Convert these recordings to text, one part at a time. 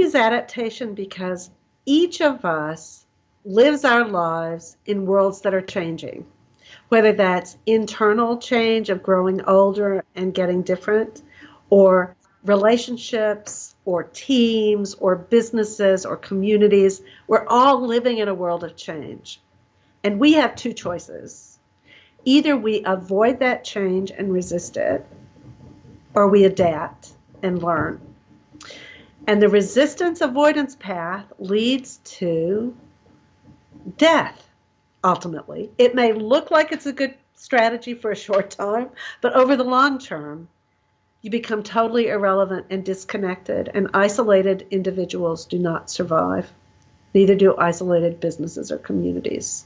is adaptation? Because each of us lives our lives in worlds that are changing, whether that's internal change of growing older and getting different, or relationships, or teams, or businesses, or communities. We're all living in a world of change. And we have two choices. Either we avoid that change and resist it, or we adapt and learn. And the resistance avoidance path leads to death, ultimately. It may look like it's a good strategy for a short time, but over the long term, you become totally irrelevant and disconnected, and isolated individuals do not survive. Neither do isolated businesses or communities.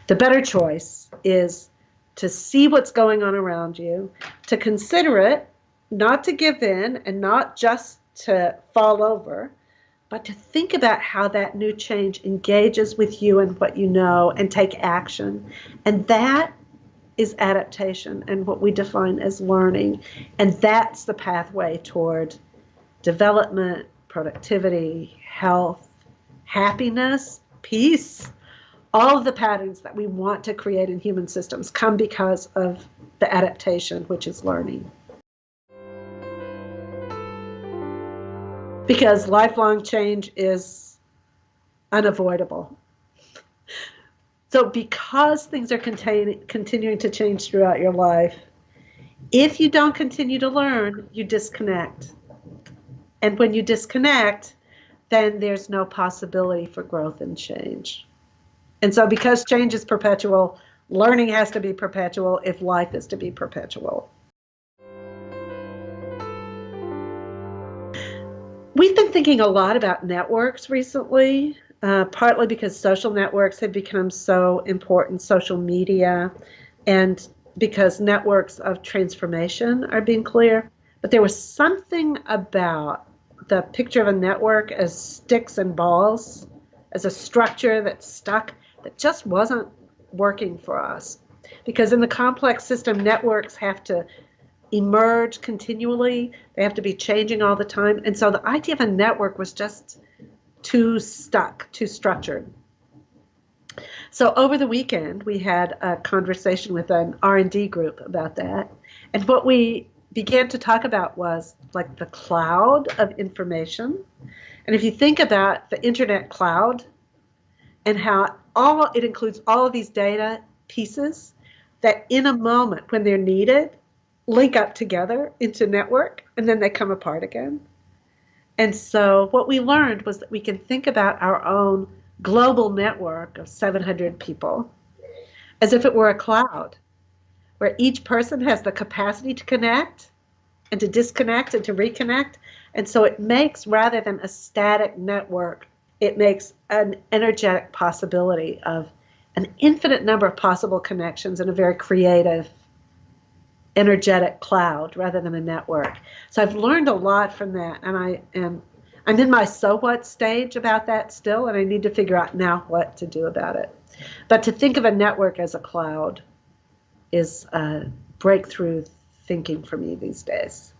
The better choice is to see what's going on around you, to consider it, not to give in and not just to fall over, but to think about how that new change engages with you and what you know and take action. And that is adaptation and what we define as learning. And that's the pathway toward development, productivity, health, happiness, peace. All of the patterns that we want to create in human systems come because of the adaptation, which is learning. Because lifelong change is unavoidable. So because things are continuing to change throughout your life, if you don't continue to learn, you disconnect. And when you disconnect, then there's no possibility for growth and change. And so because change is perpetual, learning has to be perpetual if life is to be perpetual. We've been thinking a lot about networks recently, partly because social networks have become so important, social media, and because networks of transformation are being clear. But there was something about the picture of a network as sticks and balls, as a structure that's stuck, that just wasn't working for us. Because in the complex system, networks have to emerge continually. They have to be changing all the time. And so the idea of a network was just too stuck, too structured. So over the weekend, we had a conversation with an R&D group about that. And what we began to talk about was like the cloud of information. And if you think about the internet cloud and how it includes all of these data pieces that in a moment when they're needed, link up together into network, and then they come apart again. And so what we learned was that we can think about our own global network of 700 people as if it were a cloud, where each person has the capacity to connect and to disconnect and to reconnect. And so it makes, rather than a static network, it makes an energetic possibility of an infinite number of possible connections in a very creative, energetic cloud rather than a network. So I've learned a lot from that, and I'm in my so what stage about that still, and I need to figure out now what to do about it. But to think of a network as a cloud is breakthrough thinking for me these days.